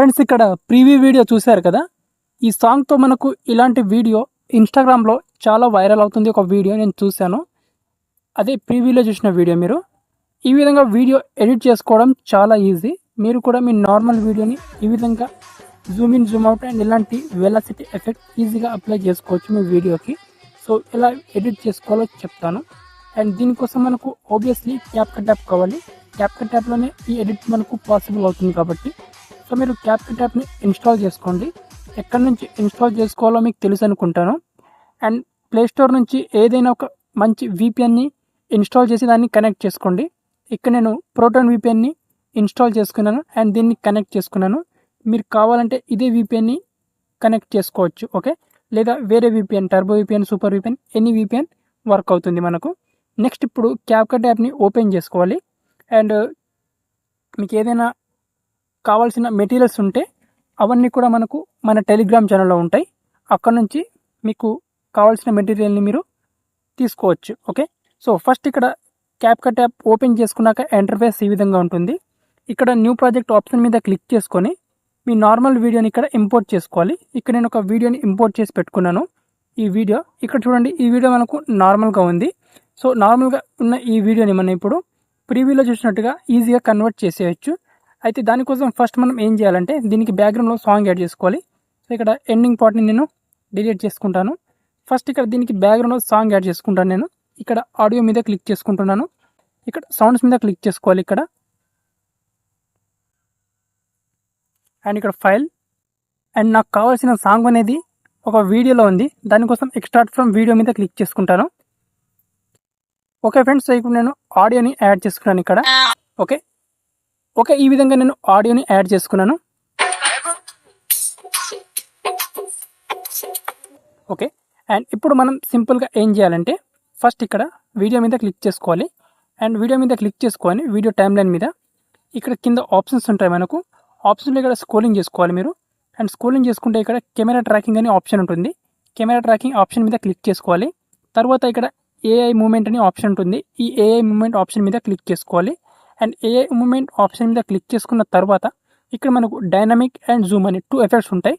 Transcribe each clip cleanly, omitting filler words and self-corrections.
Friends ఇక్కడ preview video చూశారు కదా. ఈ సాంగ్తో మనకు ఇలాంటి వీడియో ఇన్స్టాగ్రామ్లో చాలా వైరల్ అవుతుంది. ఒక వీడియో నేను చూశాను, అదే ప్రీవ్యూలో చూసిన వీడియో. మీరు ఈ విధంగా వీడియో ఎడిట్ చేసుకోవడం చాలా ఈజీ. మీరు కూడా మీ నార్మల్ వీడియోని ఈ విధంగా Zoom in Zoom out and ఇలాంటి వెలాసిటీ ఎఫెక్ట్ ఈజీగా అప్లై చేసుకోవచ్చు మీ వీడియోకి. సో ఎలా ఎడిట్ చేసుకోవాలో చెప్తాను. అండ్ దీనికోసం మనకు ఆబ్వియస్లీ క్యాప్కట్ యాప్ కావాలి. క్యాప్కట్ యాప్లోనే ఈ ఎడిట్ మనకు పాసిబుల్ అవుతుంది కాబట్టి సో మీరు క్యాప్కట్ యాప్ని ఇన్స్టాల్ చేసుకోండి. ఎక్కడి నుంచి ఇన్స్టాల్ చేసుకోవాలో మీకు తెలుసు అనుకుంటాను. అండ్ ప్లేస్టోర్ నుంచి ఏదైనా ఒక మంచి VPNని ఇన్స్టాల్ చేసి దాన్ని కనెక్ట్ చేసుకోండి. ఇక్కడ నేను ప్రోటాన్ VPNని ఇన్స్టాల్ చేసుకున్నాను అండ్ దీన్ని కనెక్ట్ చేసుకున్నాను. మీరు కావాలంటే ఇదే VPNని కనెక్ట్ చేసుకోవచ్చు, ఓకే. లేదా వేరే VPN, turbo VPN, super VPN, any VPN work అవుతుంది మనకు. నెక్స్ట్ ఇప్పుడు క్యాప్కట్ యాప్ని ఓపెన్ చేసుకోవాలి. అండ్ మీకు ఏదైనా కావాల్సిన మెటీరియల్స్ ఉంటే అవన్నీ కూడా మనకు మన టెలిగ్రామ్ ఛానల్లో ఉంటాయి. అక్కడ నుంచి మీకు కావాల్సిన మెటీరియల్ని మీరు తీసుకోవచ్చు, ఓకే. సో ఫస్ట్ ఇక్కడ క్యాప్కట్ యాప్ ఓపెన్ చేసుకున్నాక ఇంటర్ఫేస్ ఈ విధంగా ఉంటుంది. ఇక్కడ న్యూ ప్రాజెక్ట్ ఆప్షన్ మీద క్లిక్ చేసుకొని మీ నార్మల్ వీడియోని ఇక్కడ ఇంపోర్ట్ చేసుకోవాలి. ఇక్కడ నేను ఒక వీడియోని ఇంపోర్ట్ చేసి పెట్టుకున్నాను. ఈ వీడియో ఇక్కడ చూడండి. ఈ వీడియో మనకు నార్మల్గా ఉంది. సో నార్మల్గా ఉన్న ఈ వీడియోని మనం ఇప్పుడు ప్రీవ్యూలో చూసినట్టుగా ఈజీగా కన్వర్ట్ చేసేయచ్చు. అయితే దానికోసం ఫస్ట్ మనం ఏం చేయాలంటే దీనికి బ్యాక్గ్రౌండ్లో సాంగ్ యాడ్ చేసుకోవాలి. సో ఇక్కడ ఎండింగ్ పార్ట్ని నేను డిలీట్ చేసుకుంటాను. ఫస్ట్ ఇక్కడ దీనికి బ్యాక్గ్రౌండ్లో సాంగ్ యాడ్ చేసుకుంటాను. నేను ఇక్కడ ఆడియో మీద క్లిక్ చేసుకుంటున్నాను. ఇక్కడ సౌండ్స్ మీద క్లిక్ చేసుకోవాలి ఇక్కడ. అండ్ ఇక్కడ ఫైల్. అండ్ నాకు కావాల్సిన సాంగ్ అనేది ఒక వీడియోలో ఉంది. దానికోసం ఎక్స్ట్రాక్ట్ ఫ్రమ్ వీడియో మీద క్లిక్ చేసుకుంటాను. ఓకే ఫ్రెండ్స్, సో ఇప్పుడు నేను ఆడియోని యాడ్ చేసుకున్నాను ఇక్కడ, ఓకే. ఓకే, ఈ విధంగా నేను ఆడియోని యాడ్ చేసుకున్నాను, ఓకే. అండ్ ఇప్పుడు మనం సింపుల్గా ఏం చేయాలంటే ఫస్ట్ ఇక్కడ వీడియో మీద క్లిక్ చేసుకోవాలి. అండ్ వీడియో మీద క్లిక్ చేసుకొని వీడియో టైమ్ లైన్ మీద ఇక్కడ కింద ఆప్షన్స్ ఉంటాయి మనకు. ఆప్షన్లో ఇక్కడ స్క్రోలింగ్ చేసుకోవాలి మీరు. అండ్ స్క్రోలింగ్ చేసుకుంటే ఇక్కడ కెమెరా ట్రాకింగ్ అనే ఆప్షన్ ఉంటుంది. కెమెరా ట్రాకింగ్ ఆప్షన్ మీద క్లిక్ చేసుకోవాలి. తర్వాత ఇక్కడ AI మూమెంట్ అనే ఆప్షన్ ఉంటుంది. ఈ AI మూమెంట్ ఆప్షన్ మీద క్లిక్ చేసుకోవాలి. అండ్ AI మూమెంట్ ఆప్షన్ మీద క్లిక్ చేసుకున్న తర్వాత ఇక్కడ మనకు డైనమిక్ అండ్ జూమ్ అని 2 ఎఫెక్ట్స్ ఉంటాయి.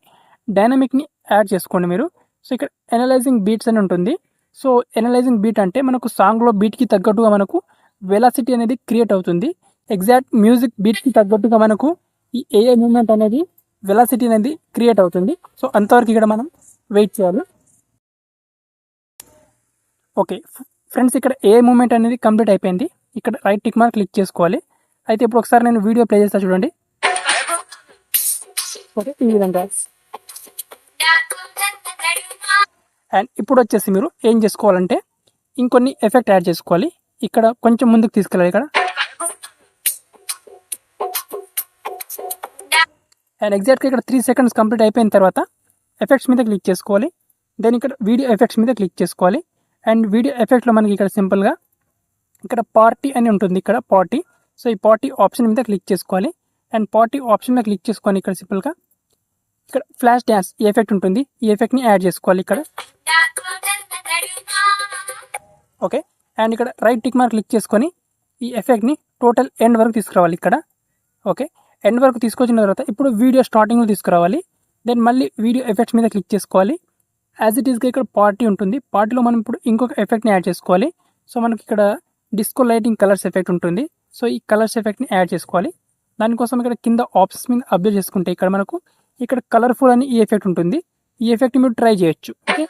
డైనమిక్ని యాడ్ చేసుకోండి మీరు. సో ఇక్కడ ఎనలైజింగ్ బీట్స్ అని ఉంటుంది. సో ఎనలైజింగ్ బీట్ అంటే మనకు సాంగ్లో బీట్కి తగ్గట్టుగా మనకు వెలాసిటీ అనేది క్రియేట్ అవుతుంది. ఎగ్జాక్ట్ మ్యూజిక్ బీట్కి తగ్గట్టుగా మనకు ఈ AI మూమెంట్ అనేది వెలాసిటీ అనేది క్రియేట్ అవుతుంది. సో అంతవరకు ఇక్కడ మనం వెయిట్ చేయాలి, ఓకే. ఫ్రెండ్స్ ఇక్కడ AI మూమెంట్ అనేది కంప్లీట్ అయిపోయింది. ఇక్కడ రైట్ టిక్ మార్క్ క్లిక్ చేసుకోవాలి. అయితే ఇప్పుడు ఒకసారి నేను వీడియో ప్లే చేస్తా చూడండి, ఓకే. ఈ విధంగా. అండ్ ఇప్పుడు వచ్చేసి మీరు ఏం చేసుకోవాలంటే ఇంకొన్ని ఎఫెక్ట్ యాడ్ చేసుకోవాలి. ఇక్కడ కొంచెం ముందుకు తీసుకెళ్ళాలి ఇక్కడ. అండ్ ఎగ్జాక్ట్గా ఇక్కడ 3 సెకండ్స్ కంప్లీట్ అయిపోయిన తర్వాత ఎఫెక్ట్స్ మీద క్లిక్ చేసుకోవాలి. దెన్ ఇక్కడ వీడియో ఎఫెక్ట్స్ మీద క్లిక్ చేసుకోవాలి. అండ్ వీడియో ఎఫెక్ట్లో మనకి ఇక్కడ సింపుల్గా ఇక్కడ పార్టీ అని ఉంటుంది, ఇక్కడ పార్టీ. సో ఈ పార్టీ ఆప్షన్ మీద క్లిక్ చేసుకోవాలి. అండ్ పార్టీ ఆప్షన్ మీద క్లిక్ చేసుకొని ఇక్కడ సింపుల్గా ఇక్కడ ఫ్లాష్ డ్యాన్స్ ఈ ఎఫెక్ట్ ఉంటుంది. ఈ ఎఫెక్ట్ని యాడ్ చేసుకోవాలి ఇక్కడ, ఓకే. అండ్ ఇక్కడ రైట్ టిక్ మార్క్ క్లిక్ చేసుకొని ఈ ఎఫెక్ట్ని టోటల్ ఎండ్ వరకు తీసుకురావాలి ఇక్కడ, ఓకే. ఎండ్ వరకు తీసుకొచ్చిన తర్వాత ఇప్పుడు వీడియో స్టార్టింగ్లో తీసుకురావాలి. దెన్ మళ్ళీ వీడియో ఎఫెక్ట్స్ మీద క్లిక్ చేసుకోవాలి. యాజ్ ఇట్ ఈస్గా ఇక్కడ పార్టీ ఉంటుంది. పార్టీలో మనం ఇప్పుడు ఇంకొక ఎఫెక్ట్ని యాడ్ చేసుకోవాలి. సో మనకి ఇక్కడ డిస్కో లైటింగ్ కలర్స్ ఎఫెక్ట్ ఉంటుంది. సో ఈ కలర్స్ ఎఫెక్ట్ని యాడ్ చేసుకోవాలి. దానికోసం ఇక్కడ కింద ఆప్షన్స్ మీద అబ్జర్వ్ చేసుకుంటే ఇక్కడ మనకు ఇక్కడ కలర్ఫుల్ అని ఈ ఎఫెక్ట్ ఉంటుంది. ఈ ఎఫెక్ట్ని మీరు ట్రై చేయొచ్చు, okay.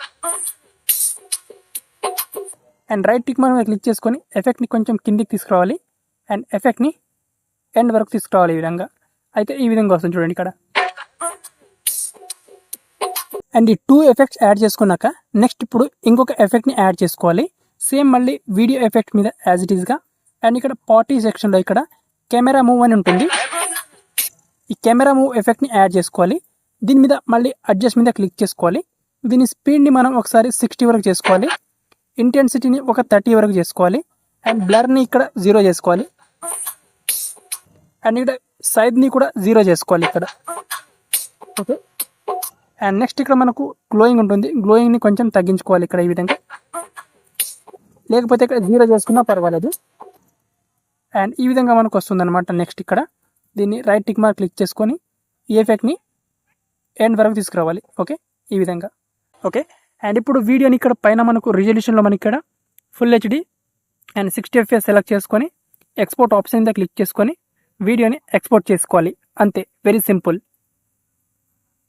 And right tick mark మీద క్లిక్ చేసుకొని ఎఫెక్ట్ని కొంచెం కిందికి తీసుకురావాలి. అండ్ ఎఫెక్ట్ని ఎండ్ వరకు తీసుకురావాలి ఈ విధంగా. అయితే ఈ విధంగా వస్తుంది చూడండి ఇక్కడ. అండ్ ఈ 2 ఎఫెక్ట్స్ యాడ్ చేసుకున్నాక నెక్స్ట్ ఇప్పుడు ఇంకొక ఎఫెక్ట్ని యాడ్ చేసుకోవాలి. సేమ్ మళ్ళీ వీడియో ఎఫెక్ట్ మీద యాజ్ ఇట్ ఈస్గా. అండ్ ఇక్కడ పార్టీ సెక్షన్లో ఇక్కడ కెమెరా మూవ్ అని ఉంటుంది. ఈ కెమెరా మూవ్ ఎఫెక్ట్ని యాడ్ చేసుకోవాలి. దీని మీద మళ్ళీ అడ్జస్ట్ మీద క్లిక్ చేసుకోవాలి. దీని స్పీడ్ని మనం ఒకసారి 60 వరకు చేసుకోవాలి. ఇంటెన్సిటీని ఒక 30 వరకు చేసుకోవాలి. అండ్ బ్లర్ని ఇక్కడ 0 చేసుకోవాలి. అండ్ ఇక్కడ సైజ్ని కూడా 0 చేసుకోవాలి ఇక్కడ, ఓకే. అండ్ నెక్స్ట్ ఇక్కడ మనకు గ్లోయింగ్ ఉంటుంది. గ్లోయింగ్ని కొంచెం తగ్గించుకోవాలి ఇక్కడ ఈ విధంగా, లేకపోతే ఇక్కడ 0 చేసుకున్నా పర్వాలేదు. అండ్ ఈ విధంగా మనకు వస్తుంది అనమాట. నెక్స్ట్ ఇక్కడ దీన్ని రైట్ టిక్ మార్క్ క్లిక్ చేసుకొని ఈ ఎఫెక్ట్ని ఎండ్ వరకు తీసుకురావాలి. ఓకే, ఈ విధంగా. ఓకే, అండ్ ఇప్పుడు వీడియోని ఇక్కడ పైన మనకు రిజల్యూషన్లో మనకి ఇక్కడ full HD and 60 fps select చేసుకొని ఎక్స్పోర్ట్ ఆప్షన్ మీద క్లిక్ చేసుకొని వీడియోని ఎక్స్పోర్ట్ చేసుకోవాలి. అంతే, వెరీ సింపుల్.